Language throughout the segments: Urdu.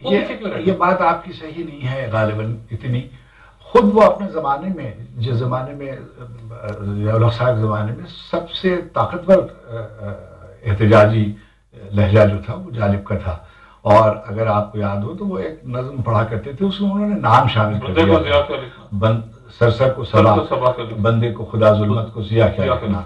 یہ بات آپ کی صحیح نہیں ہے غالباً اتنی. خود وہ اپنے زمانے میں جس زمانے میں صاحب کے زمانے میں سب سے طاقتور احتجاجی لہجہ جو تھا وہ جالب کا تھا. اور اگر آپ کو یاد ہو تو وہ ایک نظم پڑھا کرتے تھے، اس میں انہوں نے نام شامل کر دیا، سرسر کو سبا، بندے کو خدا، ظلمت کو ضیاء کیا لکھنا.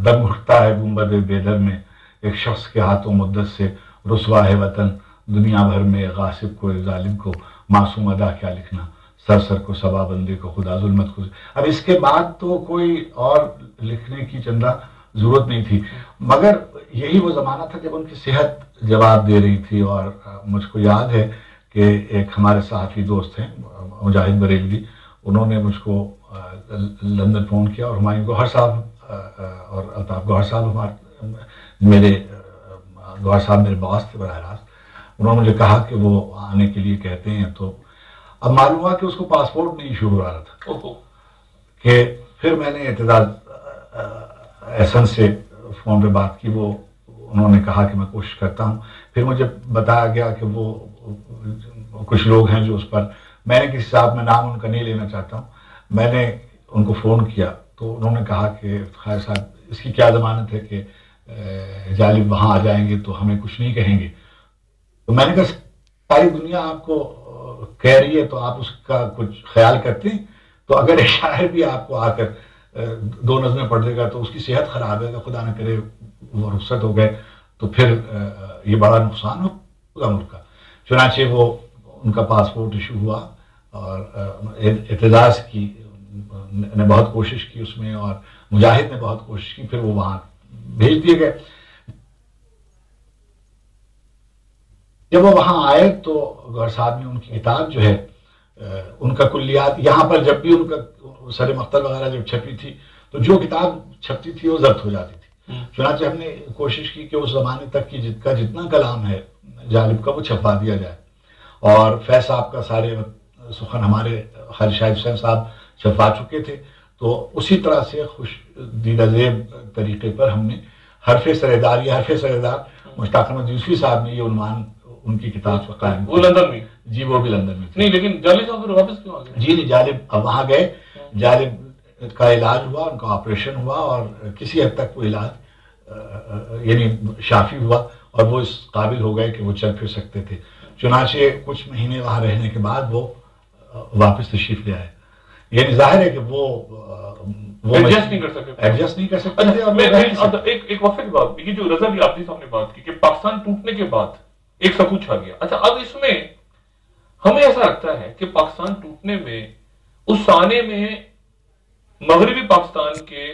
دم اٹھتا ہے گنبد بیدر میں ایک شخص کے ہاتھوں مدت سے، رسوا ہے وطن دنیا بھر میں غاصب کو ظالم کو معصوم ادا کیا لکھنا. سرسر کو سبا، بندے کو خدا، ظلمت کو. اب اس کے بعد تو کوئی اور لکھنے کی چندہ ضرورت نہیں تھی، مگر یہی وہ زمانہ تھا جب ان کی صحت جواب دے رہی تھی. اور مجھ کو یاد ہے کہ ایک ہمارے صحافی دوست ہیں مجاہد بریلوی، انہوں نے مجھ کو لندن فون کیا، اور ہمایوں گوہر صاحب اور الطاف گوہر صاحب میرے گوہر صاحب میرے باس تھے براہ راست. انہوں نے مجھے کہا کہ وہ آنے کے لیے کہتے ہیں. تو اب معلوم ہوا کہ اس کو پاسپورٹ نہیں ایشو ہو رہا تھا. کہ پھر میں نے اعتزاز احسن سے فون پہ بات کی، وہ انہوں نے کہا کہ میں کوشش کرتا ہوں. پھر مجھے بتایا گیا کہ وہ کچھ لوگ ہیں جو اس پر، میں نے کسی صاحب میں نام ان کا نہیں لینا چاہتا ہوں، میں نے ان کو فون کیا تو انہوں نے کہا کہ خیر صاحب اس کی کیا ضمانت ہے کہ جالب وہاں آ جائیں گے تو ہمیں کچھ نہیں کہیں گے. تو میں نے کہا ساری دنیا آپ کو کہہ رہی ہے تو آپ اس کا کچھ خیال کرتے ہیں؟ تو اگر ایک شاعر بھی آپ کو آ کر دو نظمیں پڑھ دے گا تو اس کی صحت خراب ہے، خدا نہ کرے وہ رخصت ہو گئے تو پھر یہ بڑا نقصان ہوگا ملک کا. چنانچہ وہ ان کا پاسپورٹ ایشو ہوا، اور اعتزاز کی نے بہت کوشش کی اس میں، اور مجاہد نے بہت کوشش کی، پھر وہ وہاں بھیج دیے گئے. جب وہ وہاں آئے تو گوہر صاحب نے ان کی کتاب جو ہے ان کا کلیات، یہاں پر جب بھی ان کا سر مقتل وغیرہ جب چھپی تھی تو جو کتاب چھپتی تھی وہ ضبط ہو جاتی تھی. چنانچہ ہم نے کوشش کی کہ اس زمانے تک کی جتنا کلام ہے جالب کا وہ چھپا دیا جائے. اور فیض صاحب کا سارے سخن ہمارے خالد شاہد حسین صاحب چھپا چکے تھے. تو اسی طرح سے خوش دیدہ زیب طریقے پر ہم نے حرف سردار مشتاق احمد یوسفی صاحب نے یہ عنوان ان کی کتاب پر قائم وہ لندن میں. جی وہ بھی لندن میں نہیں، لیکن جالب صاحب واپس کیوں آ گئے؟ جی نہیں، جالب اب وہاں گئے، جالب کا علاج ہوا، ان کا آپریشن ہوا، اور کسی حد تک وہ علاج یعنی شافی ہوا، اور وہ اس قابل ہو گئے کہ وہ چل پھر سکتے تھے. چنانچہ کچھ مہینے وہاں رہنے کے بعد وہ واپس تشریف لے آئے. یعنی ظاہر ہے کہ وہ ایڈجسٹ نہیں کر سکتے. ایک وقفے کے بعد یہ جو رضا بھی آپ نے سامنے بات کی کہ پاکستان ٹوٹنے کے بعد ایک سکوت چھا گیا. اچھا، اب اس میں ہمیں ایسا لگتا ہے کہ پاکستان ٹوٹنے میں اس سانے میں مغربی پاکستان کے